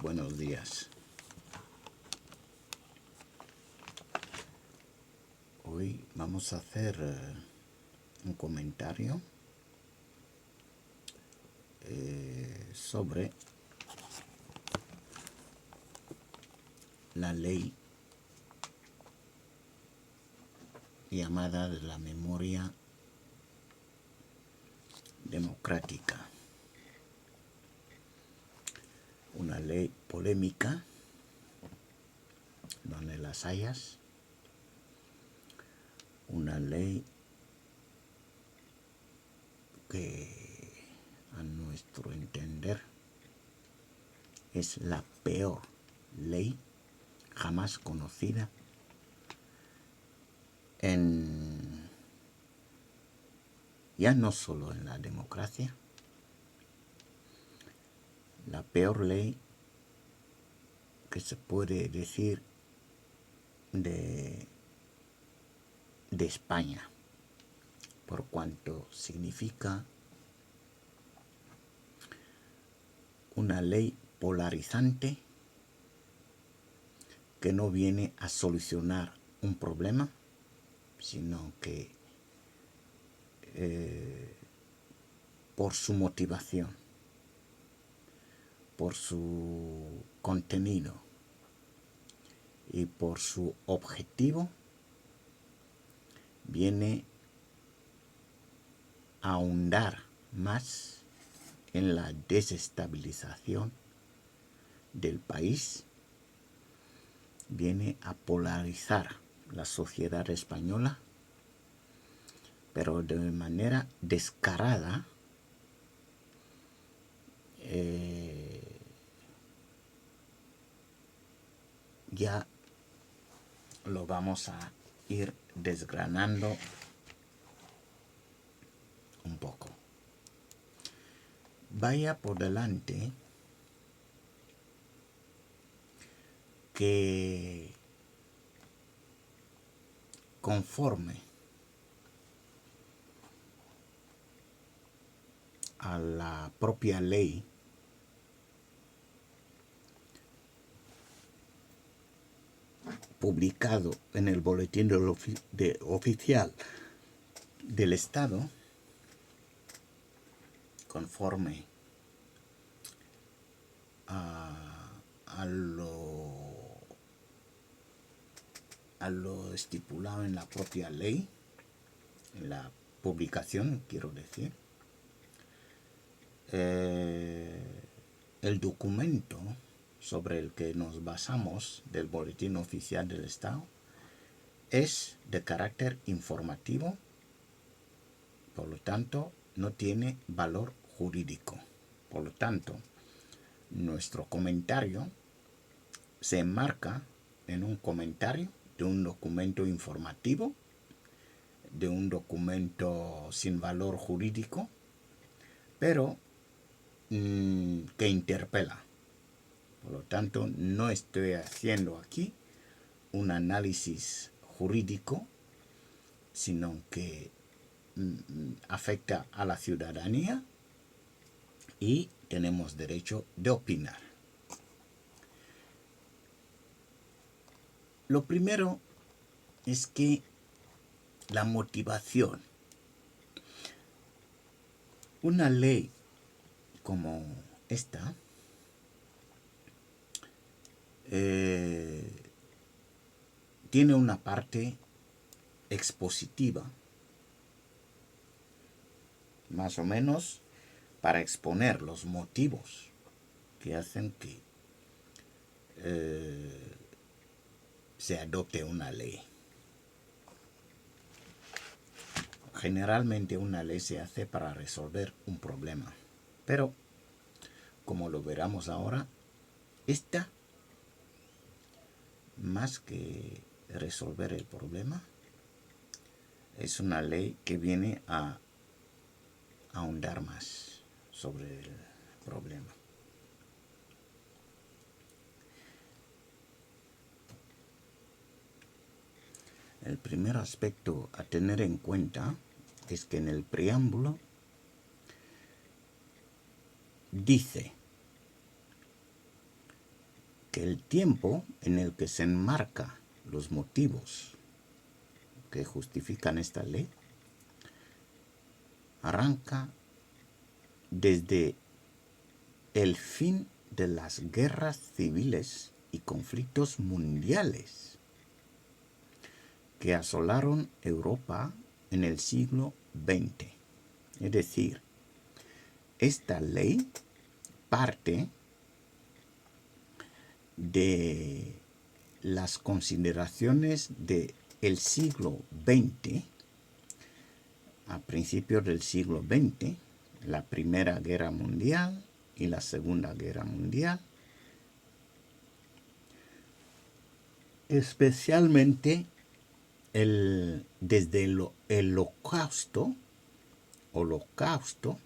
buenos días. Hoy vamos a hacer un comentario sobre la ley llamada de la memoria democrática. Una ley polémica, donde las hayas. Una ley que, a nuestro entender, es la peor ley jamás conocida ya no solo en la democracia, la peor ley que se puede decir de España, por cuanto significa una ley polarizante que no viene a solucionar un problema, sino que por su motivación, por su contenido y por su objetivo, viene a ahondar más en la desestabilización del país, viene a polarizar la sociedad española, pero de manera descarada. Ya lo vamos a ir desgranando un poco. Vaya por delante que conforme a la propia ley, publicado en el boletín oficial del Estado, conforme a lo estipulado en la propia ley, en la publicación, quiero decir, el documento sobre el que nos basamos del Boletín Oficial del Estado es de carácter informativo, por lo tanto no tiene valor jurídico. Por lo tanto, nuestro comentario se enmarca en un comentario de un documento informativo, de un documento sin valor jurídico, pero que interpela. Por lo tanto, no estoy haciendo aquí un análisis jurídico, sino que afecta a la ciudadanía y tenemos derecho de opinar. Lo primero es que la motivación. Una ley como esta tiene una parte expositiva, más o menos para exponer los motivos que hacen que se adopte una ley. Generalmente una ley se hace para resolver un problema, pero como lo veremos ahora, esta, más que resolver el problema, es una ley que viene a ahondar más sobre el problema. El primer aspecto a tener en cuenta es que en el preámbulo dice que el tiempo en el que se enmarca los motivos que justifican esta ley arranca desde el fin de las guerras civiles y conflictos mundiales que asolaron Europa en el siglo XX. Es decir, esta ley parte de las consideraciones del siglo XX, a principios del siglo XX, la Primera Guerra Mundial y la Segunda Guerra Mundial, especialmente desde el holocausto,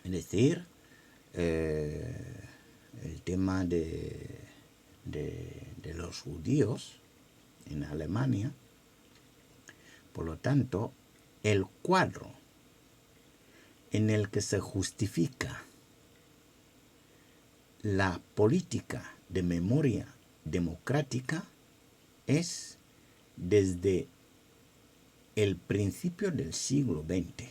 es decir, el tema de los judíos en Alemania. Por lo tanto, el cuadro en el que se justifica la política de memoria democrática es desde el principio del siglo XX.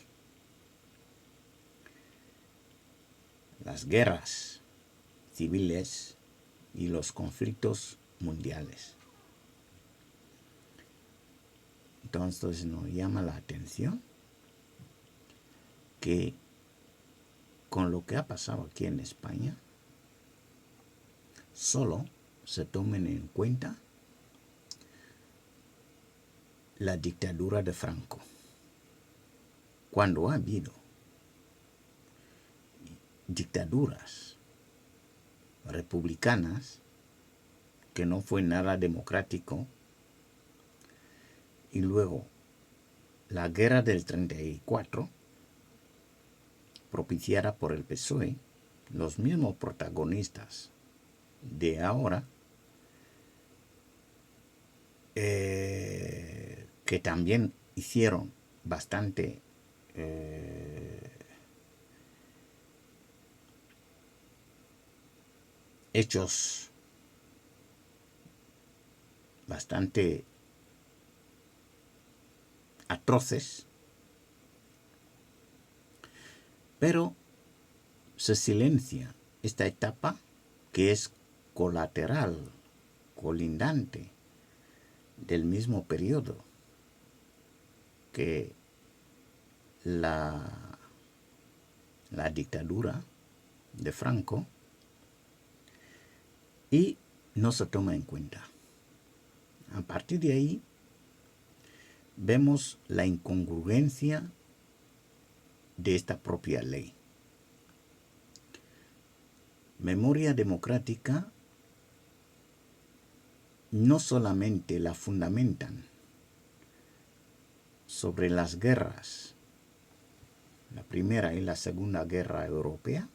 Las guerras civiles y los conflictos mundiales. Entonces nos llama la atención que con lo que ha pasado aquí en España, solo se tomen en cuenta la dictadura de Franco, cuando ha habido dictaduras republicanas que no fue nada democrático, y luego la guerra del 34, propiciada por el PSOE, los mismos protagonistas de ahora, que también hicieron bastante hechos bastante atroces, pero se silencia esta etapa que es colateral, colindante del mismo periodo que la dictadura de Franco, y no se toma en cuenta. A partir de ahí vemos la incongruencia de esta propia ley. Memoria democrática no solamente la fundamentan sobre las guerras, la Primera y la Segunda Guerra Europea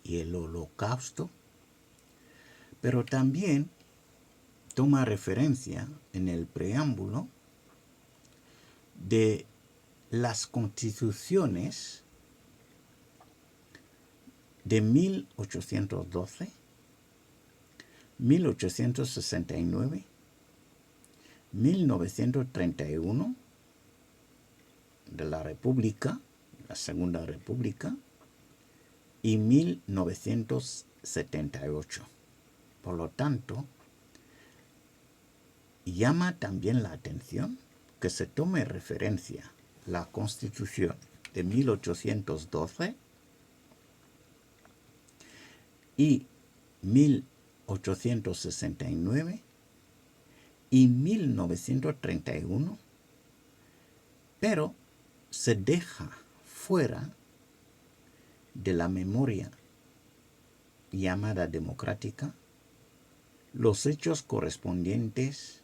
y el Holocausto, pero también toma referencia en el preámbulo de las constituciones de 1812, 1869, 1931 de la República, la Segunda República, y 1978. Por lo tanto, llama también la atención que se tome referencia la Constitución de 1812 y 1869 y 1931, pero se deja fuera de la memoria llamada democrática los hechos correspondientes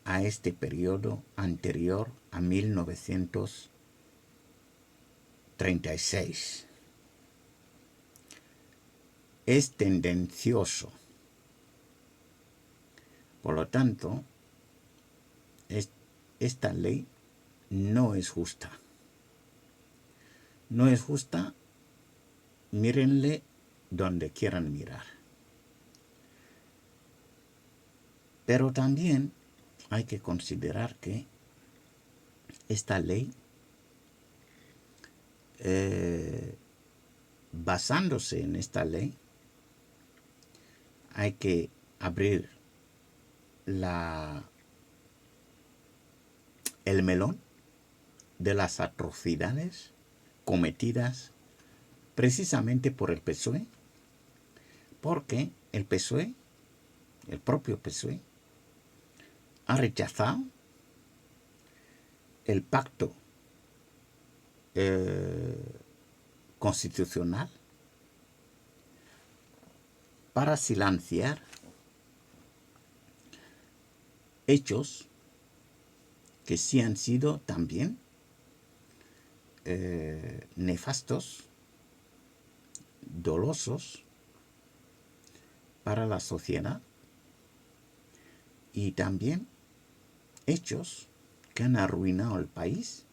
a este periodo anterior a 1936. Es tendencioso. Por lo tanto, esta ley no es justa. No es justa, mírenle donde quieran mirar. Pero también hay que considerar que esta ley, basándose en esta ley, hay que abrir el melón de las atrocidades cometidas precisamente por el PSOE, porque el PSOE, el propio PSOE, ha rechazado el pacto constitucional para silenciar hechos que sí han sido también nefastos, dolosos para la sociedad, y también hechos que han arruinado el país.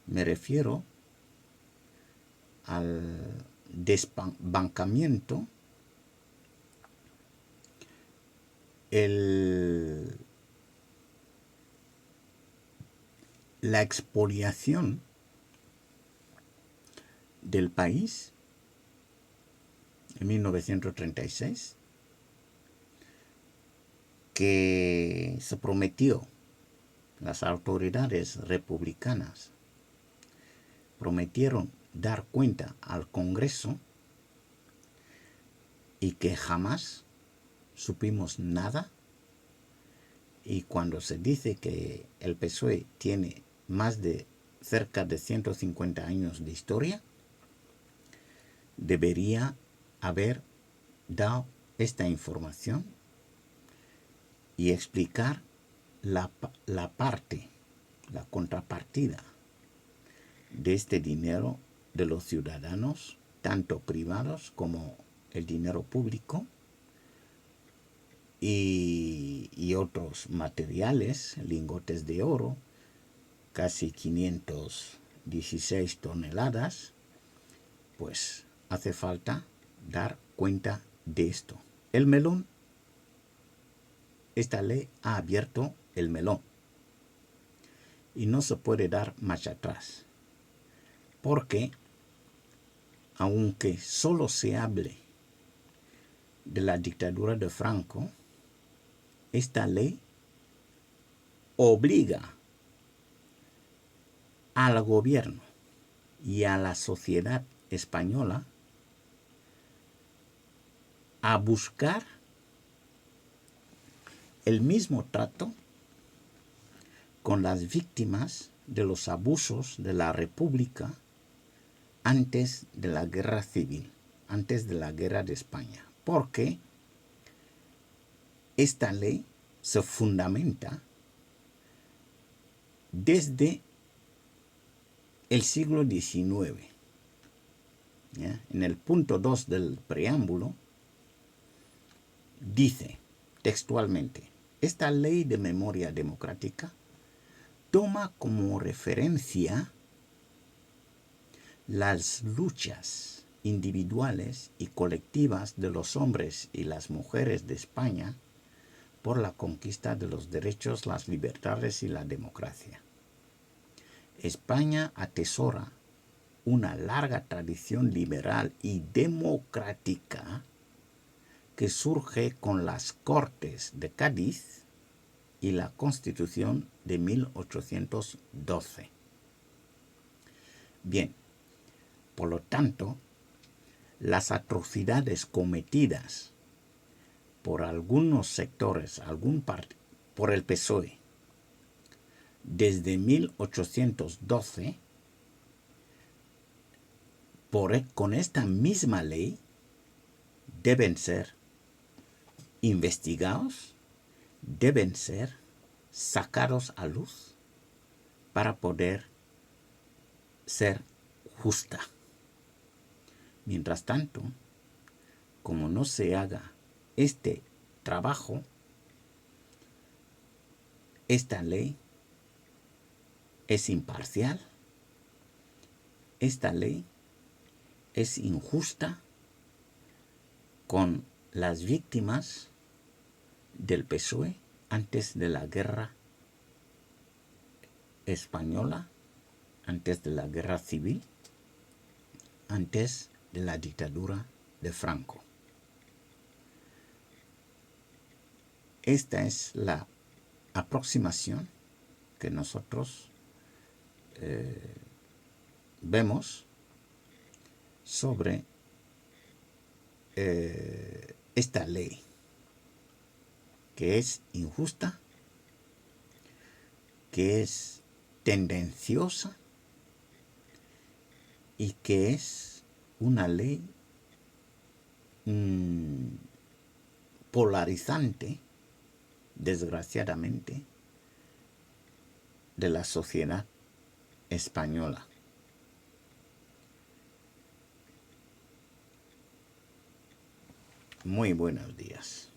Me refiero al desbancamiento, la expoliación del país en 1936, que se prometió, las autoridades republicanas prometieron dar cuenta al Congreso, y que jamás supimos nada. Y cuando se dice que el PSOE tiene más de cerca de 150 años de historia, debería haber dado esta información y explicar la contrapartida de este dinero de los ciudadanos, tanto privados como el dinero público, y otros materiales, lingotes de oro, casi 516 toneladas, pues hace falta dar cuenta de esto. El melón, esta ley ha abierto el melón y no se puede dar marcha atrás, porque aunque solo se hable de la dictadura de Franco, esta ley obliga al gobierno y a la sociedad española a buscar el mismo trato con las víctimas de los abusos de la República antes de la guerra civil, antes de la guerra de España, porque esta ley se fundamenta desde el siglo XIX. ¿Ya? En el punto 2 del preámbulo dice textualmente: esta ley de memoria democrática toma como referencia las luchas individuales y colectivas de los hombres y las mujeres de España por la conquista de los derechos, las libertades y la democracia. España atesora una larga tradición liberal y democrática que surge con las Cortes de Cádiz y la Constitución de 1812. Bien, por lo tanto, las atrocidades cometidas por algunos sectores, por el PSOE, desde 1812, con esta misma ley, deben ser investigados, deben ser sacados a luz para poder ser justa. Mientras tanto, como no se haga este trabajo, esta ley es imparcial, esta ley es injusta con las víctimas del PSOE antes de la guerra española, antes de la guerra civil, antes de la dictadura de Franco. Esta es la aproximación que nosotros vemos sobre esta ley, que es injusta, que es tendenciosa y que es una ley polarizante, desgraciadamente, de la sociedad española. Muy buenos días.